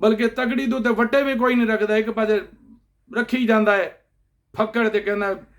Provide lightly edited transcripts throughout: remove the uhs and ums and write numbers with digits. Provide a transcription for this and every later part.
ਬਲਕਿ ਤਕੜੀ ਦੇ ਉੱਤੇ ਵੱਟੇ ਵੀ ਕੋਈ ਨਹੀਂ ਰੱਖਦਾ, ਇੱਕ ਪਾਸੇ ਰੱਖੀ ਜਾਂਦਾ ਹੈ ਫੱਕੜ ਤੇ ਕਹਿੰਦਾ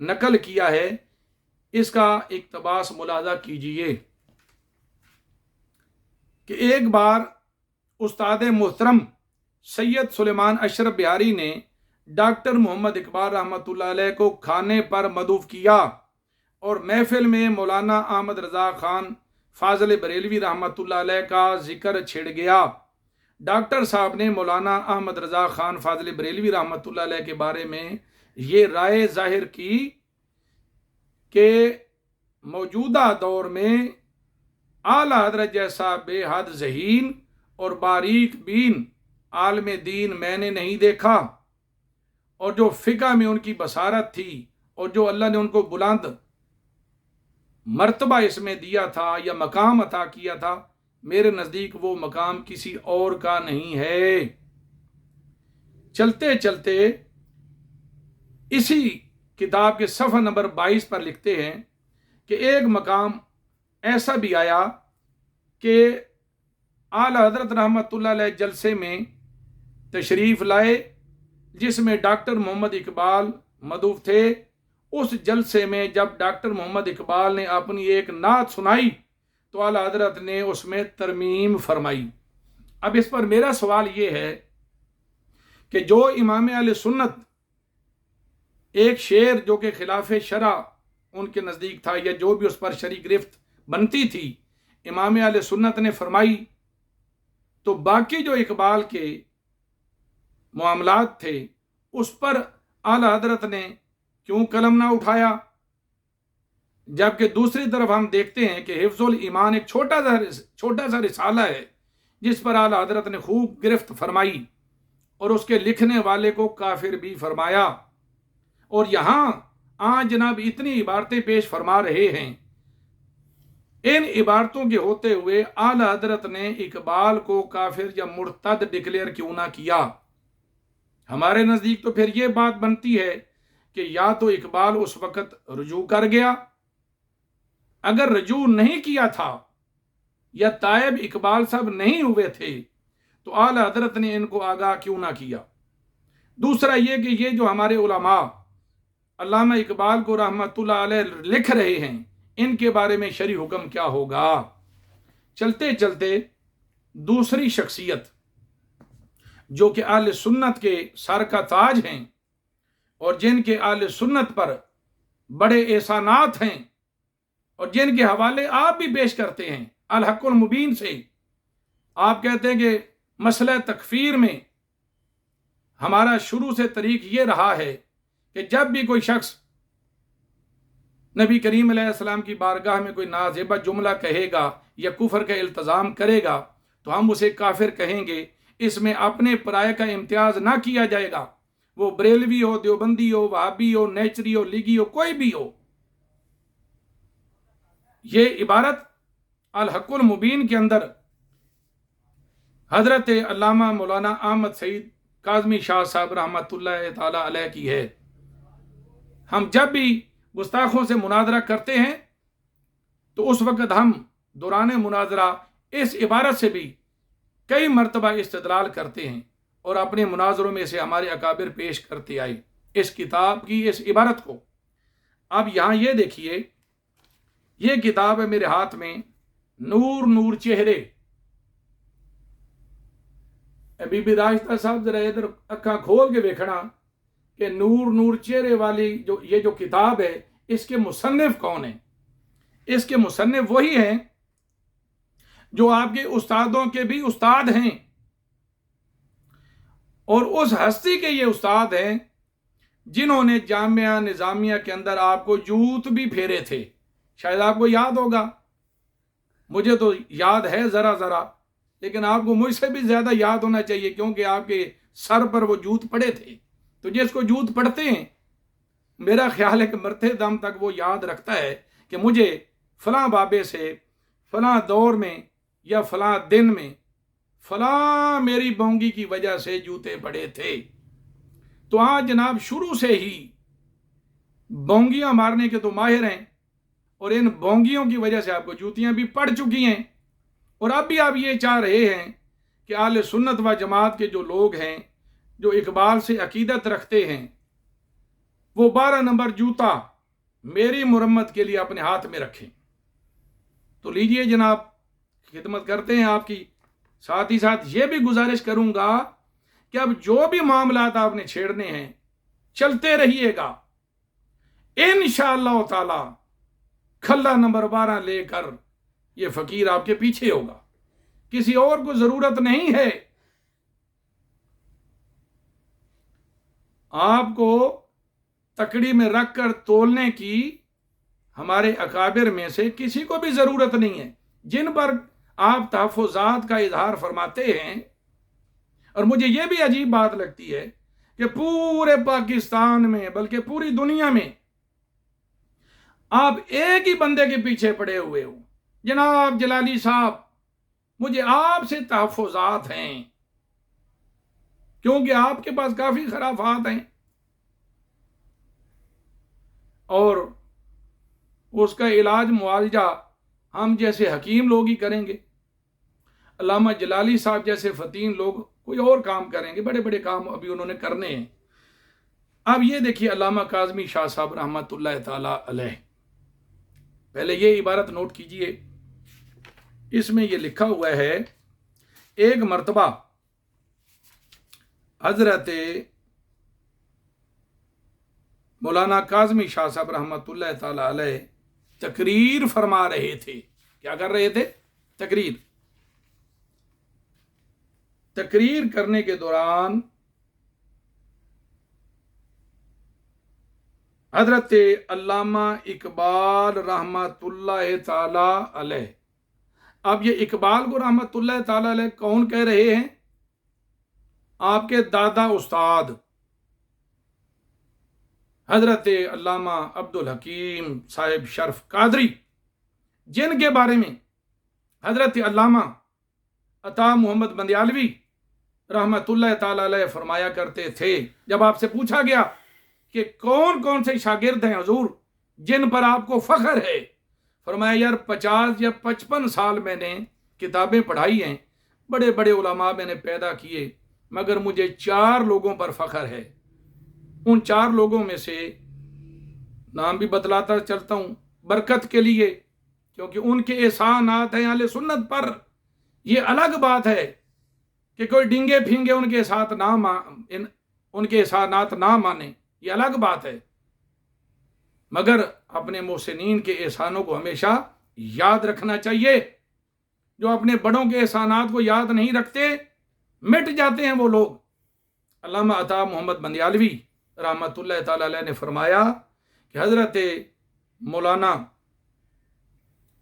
نقل کیا ہے، اس کا اقتباس ملاحظہ کیجئے کہ ایک بار استاد محترم سید سلیمان اشرف بہاری نے ڈاکٹر محمد اقبال رحمۃ اللہ علیہ کو کھانے پر مدعو کیا اور محفل میں مولانا احمد رضا خان فاضل بریلوی رحمۃ اللہ علیہ کا ذکر چھڑ گیا۔ ڈاکٹر صاحب نے مولانا احمد رضا خان فاضل بریلوی رحمۃ اللہ علیہ کے بارے میں یہ رائے ظاہر کی کہ موجودہ دور میں اعلیٰ حضرت جیسا بے حد ذہین اور باریک بین عالم دین میں نے نہیں دیکھا، اور جو فقہ میں ان کی بصارت تھی اور جو اللہ نے ان کو بلند مرتبہ اس میں دیا تھا یا مقام عطا کیا تھا، میرے نزدیک وہ مقام کسی اور کا نہیں ہے۔ چلتے چلتے اسی کتاب کے صفحہ نمبر 22 پر لکھتے ہیں کہ ایک مقام ایسا بھی آیا کہ اعلی حضرت رحمت اللہ علیہ جلسے میں تشریف لائے جس میں ڈاکٹر محمد اقبال مدعو تھے۔ اس جلسے میں جب ڈاکٹر محمد اقبال نے اپنی ایک نعت سنائی تو اعلی حضرت نے اس میں ترمیم فرمائی۔ اب اس پر میرا سوال یہ ہے کہ جو امام اہل سنت ایک شعر جو کہ خلاف شرع ان کے نزدیک تھا یا جو بھی اس پر شرعی گرفت بنتی تھی امام اہل سنت نے فرمائی، تو باقی جو اقبال کے معاملات تھے اس پر اعلی حضرت نے کیوں قلم نہ اٹھایا؟ جبکہ دوسری طرف ہم دیکھتے ہیں کہ حفظ الایمان ایک چھوٹا سا رسالہ ہے جس پر اعلی حضرت نے خوب گرفت فرمائی اور اس کے لکھنے والے کو کافر بھی فرمایا، اور یہاں آج جناب اتنی عبارتیں پیش فرما رہے ہیں۔ ان عبارتوں کے ہوتے ہوئے اعلی حضرت نے اقبال کو کافر یا مرتد ڈکلیئر کیوں نہ کیا؟ ہمارے نزدیک تو پھر یہ بات بنتی ہے کہ یا تو اقبال اس وقت رجوع کر گیا، اگر رجوع نہیں کیا تھا یا تائب اقبال صاحب نہیں ہوئے تھے تو اعلی حضرت نے ان کو آگاہ کیوں نہ کیا؟ دوسرا یہ کہ یہ جو ہمارے علماء علامہ اقبال کو رحمت اللہ علیہ لکھ رہے ہیں ان کے بارے میں شرعی حکم کیا ہوگا؟ چلتے چلتے دوسری شخصیت جو کہ اہل سنت کے سر کا تاج ہیں اور جن کے اہل سنت پر بڑے احسانات ہیں اور جن کے حوالے آپ بھی پیش کرتے ہیں الحق المبین سے، آپ کہتے ہیں کہ مسئلہ تکفیر میں ہمارا شروع سے طریق یہ رہا ہے کہ جب بھی کوئی شخص نبی کریم علیہ السلام کی بارگاہ میں کوئی نازیبہ جملہ کہے گا یا کفر کا التزام کرے گا تو ہم اسے کافر کہیں گے۔ اس میں اپنے پرائے کا امتیاز نہ کیا جائے گا، وہ بریلوی ہو، دیوبندی ہو، وہابی ہو، نیچری ہو، لیگی ہو، کوئی بھی ہو۔ یہ عبارت الحق المبین کے اندر حضرت علامہ مولانا احمد سعید کاظمی شاہ صاحب رحمۃ اللہ تعالی علیہ کی ہے۔ ہم جب بھی گستاخوں سے مناظرہ کرتے ہیں تو اس وقت ہم دوران مناظرہ اس عبارت سے بھی کئی مرتبہ استدلال کرتے ہیں اور اپنے مناظروں میں سے ہمارے اکابر پیش کرتے آئے اس کتاب کی اس عبارت کو۔ اب یہاں یہ دیکھیے، یہ کتاب ہے میرے ہاتھ میں، نور نور چہرے۔ ابھی بھی راستہ صاحب ذرا ادھر اکھاں کھول کے دیکھنا کہ نور نور چہرے والی یہ جو کتاب ہے اس کے مصنف کون ہیں؟ اس کے مصنف وہی ہیں جو آپ کے استادوں کے بھی استاد ہیں، اور اس ہستی کے یہ استاد ہیں جنہوں نے جامعہ نظامیہ کے اندر آپ کو جوت بھی پھیرے تھے۔ شاید آپ کو یاد ہوگا، مجھے تو یاد ہے ذرا، لیکن آپ کو مجھ سے بھی زیادہ یاد ہونا چاہیے کیونکہ آپ کے سر پر وہ جوت پڑے تھے۔ تو جس کو جوت پڑتے ہیں میرا خیال ہے کہ مرتے دم تک وہ یاد رکھتا ہے کہ مجھے فلاں بابے سے فلاں دور میں یا فلاں دن میں فلاں میری بونگی کی وجہ سے جوتے پڑے تھے۔ تو آج جناب شروع سے ہی بونگیاں مارنے کے تو ماہر ہیں، اور ان بونگیوں کی وجہ سے آپ کو جوتیاں بھی پڑ چکی ہیں، اور اب بھی آپ یہ چاہ رہے ہیں کہ اہل سنت و جماعت کے جو لوگ ہیں جو اقبال سے عقیدت رکھتے ہیں وہ 12 نمبر جوتا میری مرمت کے لیے اپنے ہاتھ میں رکھیں۔ تو لیجئے جناب، خدمت کرتے ہیں آپ کی، ساتھ ہی ساتھ یہ بھی گزارش کروں گا کہ اب جو بھی معاملات آپ نے چھیڑنے ہیں چلتے رہیے گا، انشاءاللہ تعالی کھلا نمبر 12 لے کر یہ فقیر آپ کے پیچھے ہوگا، کسی اور کو ضرورت نہیں ہے۔ آپ کو تکڑی میں رکھ کر تولنے کی ہمارے اکابر میں سے کسی کو بھی ضرورت نہیں ہے، جن پر آپ تحفظات کا اظہار فرماتے ہیں۔ اور مجھے یہ بھی عجیب بات لگتی ہے کہ پورے پاکستان میں بلکہ پوری دنیا میں آپ ایک ہی بندے کے پیچھے پڑے ہوئے ہو، جناب جلالی صاحب مجھے آپ سے تحفظات ہیں، کیونکہ آپ کے پاس کافی خرافات ہیں، اور اس کا علاج معالجہ ہم جیسے حکیم لوگ ہی کریں گے، علامہ جلالی صاحب جیسے فطین لوگ کوئی اور کام کریں گے، بڑے بڑے کام ابھی انہوں نے کرنے ہیں۔ اب یہ دیکھیے علامہ کاظمی شاہ صاحب رحمۃ اللہ تعالی علیہ، پہلے یہ عبارت نوٹ کیجئے، اس میں یہ لکھا ہوا ہے، ایک مرتبہ حضرت مولانا کاظمی شاہ صاحب رحمۃ اللہ تعالی علیہ تقریر فرما رہے تھے۔ کیا کر رہے تھے؟ تقریر کرنے کے دوران حضرت علامہ اقبال رحمۃ اللہ تعالی علیہ، اب یہ اقبال کو رحمۃ اللہ تعالی علیہ کون کہہ رہے ہیں؟ آپ کے دادا استاد حضرت علامہ عبدالحکیم صاحب شرف قادری، جن کے بارے میں حضرت علامہ عطا محمد بندیالوی رحمۃ اللہ تعالی علیہ فرمایا کرتے تھے، جب آپ سے پوچھا گیا کہ کون کون سے شاگرد ہیں حضور جن پر آپ کو فخر ہے، فرمایا یار 50 یا 55 سال میں نے کتابیں پڑھائی ہیں، بڑے بڑے علماء میں نے پیدا کیے، مگر مجھے 4 لوگوں پر فخر ہے۔ ان 4 لوگوں میں سے نام بھی بتلاتا چلتا ہوں برکت کے لیے، کیونکہ ان کے احسانات ہیں اہل سنت پر۔ یہ الگ بات ہے کہ کوئی ڈنگے پھینگے ان کے احسانات نہ مانے، یہ الگ بات ہے، مگر اپنے محسنین کے احسانوں کو ہمیشہ یاد رکھنا چاہیے۔ جو اپنے بڑوں کے احسانات کو یاد نہیں رکھتے مٹ جاتے ہیں وہ لوگ۔ علامہ عطا محمد بندیالوی رحمۃ اللہ تعالی علیہ نے فرمایا کہ حضرت مولانا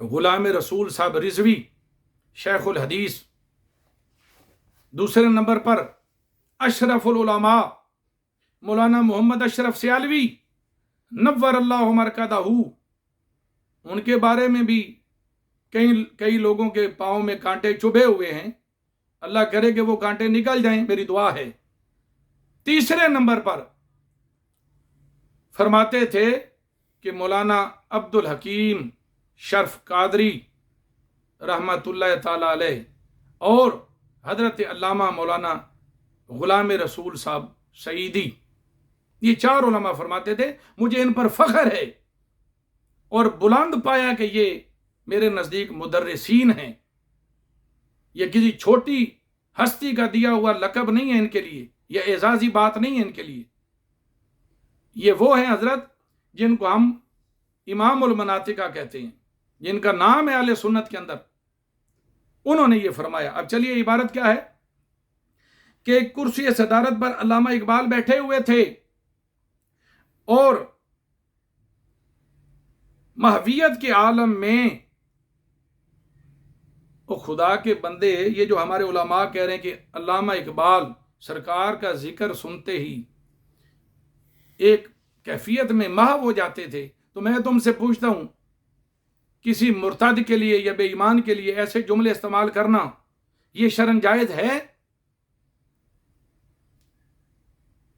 غلام رسول صاحب رضوی شیخ الحدیث، دوسرے نمبر پر اشرف العلماء مولانا محمد اشرف سیالوی نور اللہ مرکزہ، ان کے بارے میں بھی کئی لوگوں کے پاؤں میں کانٹے چبھے ہوئے ہیں، اللہ کرے کہ وہ کانٹے نکل جائیں، میری دعا ہے۔ تیسرے نمبر پر فرماتے تھے کہ مولانا عبدالحکیم شرف قادری رحمۃ اللہ تعالی علیہ اور حضرت علامہ مولانا غلام رسول صاحب سعیدی، یہ 4 علماء فرماتے تھے مجھے ان پر فخر ہے، اور بلند پایا کہ یہ میرے نزدیک مدرسین ہیں، یہ کسی چھوٹی ہستی کا دیا ہوا لقب نہیں ہے ان کے لیے، یہ اعزازی بات نہیں ہے ان کے لیے، یہ وہ ہیں حضرت جن کو ہم امام المناطقہ کہتے ہیں، جن کا نام ہے اہل سنت کے اندر، انہوں نے یہ فرمایا۔ اب چلیے عبارت کیا ہے کہ کرسی صدارت پر علامہ اقبال بیٹھے ہوئے تھے، اور محویت کے عالم میں او خدا کے بندے، یہ جو ہمارے علماء کہہ رہے ہیں کہ علامہ اقبال سرکار کا ذکر سنتے ہی ایک کیفیت میں محو ہو جاتے تھے، تو میں تم سے پوچھتا ہوں کسی مرتد کے لیے یا بے ایمان کے لیے ایسے جملے استعمال کرنا یہ شرن جائز ہے؟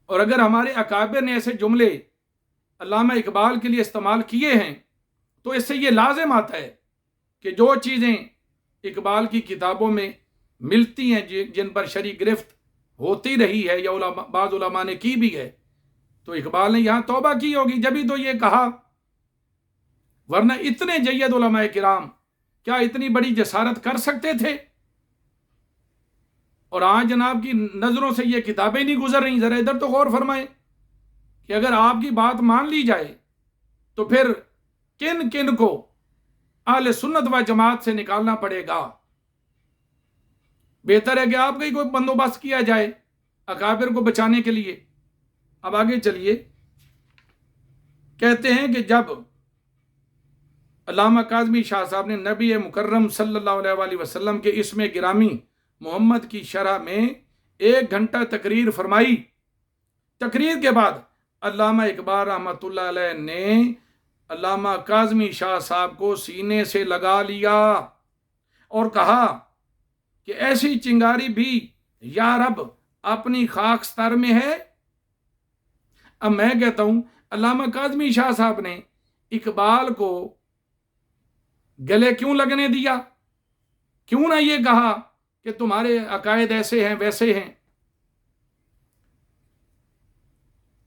اور اگر ہمارے اکابر نے ایسے جملے علامہ اقبال کے لیے استعمال کیے ہیں تو اس سے یہ لازم آتا ہے کہ جو چیزیں اقبال کی کتابوں میں ملتی ہیں، جن پر شرعی گرفت ہوتی رہی ہے یا بعض علماء نے کی بھی ہے، تو اقبال نے یہاں توبہ کی ہوگی جبھی تو یہ کہا، ورنہ اتنے جید علماء کرام کیا اتنی بڑی جسارت کر سکتے تھے؟ اور آج جناب کی نظروں سے یہ کتابیں نہیں گزر رہی. ذرا ادھر تو غور فرمائیں کہ اگر آپ کی بات مان لی جائے تو پھر کن کن کو اہل سنت و جماعت سے نکالنا پڑے گا. بہتر ہے کہ آپ کا ہی کوئی بندوبست کیا جائے اکابر کو بچانے کے لیے. اب آگے چلیے، کہتے ہیں کہ جب علامہ کاظمی شاہ صاحب نے نبی مکرم صلی اللہ علیہ وآلہ وسلم کے اسم گرامی محمد کی شرح میں 1 گھنٹہ تقریر فرمائی، تقریر کے بعد علامہ اقبال رحمۃ اللہ علیہ نے علامہ کاظمی شاہ صاحب کو سینے سے لگا لیا اور کہا کہ ایسی چنگاری بھی یا رب اپنی خاکستر میں ہے. اب میں کہتا ہوں علامہ کاظمی شاہ صاحب نے اقبال کو گلے کیوں لگنے دیا؟ کیوں نہ یہ کہا کہ تمہارے عقائد ایسے ہیں ویسے ہیں؟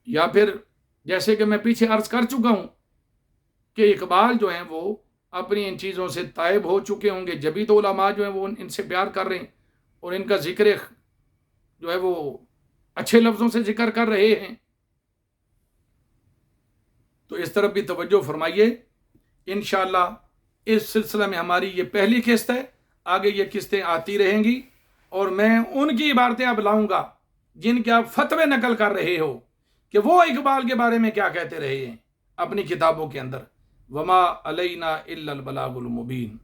یا پھر جیسے کہ میں پیچھے عرض کر چکا ہوں کہ اقبال جو ہیں وہ اپنی ان چیزوں سے تائب ہو چکے ہوں گے، جبھی تو علماء جو ہیں وہ ان سے پیار کر رہے ہیں اور ان کا ذکر جو ہے وہ اچھے لفظوں سے ذکر کر رہے ہیں. تو اس طرف بھی توجہ فرمائیے. انشاءاللہ اس سلسلہ میں ہماری یہ پہلی قسط ہے، آگے یہ قسطیں آتی رہیں گی اور میں ان کی عبارتیں اب لاؤں گا جن کے آپ فتوے نقل کر رہے ہو کہ وہ اقبال کے بارے میں کیا کہتے رہے ہیں اپنی کتابوں کے اندر. وما علینا الا البلاغ المبین.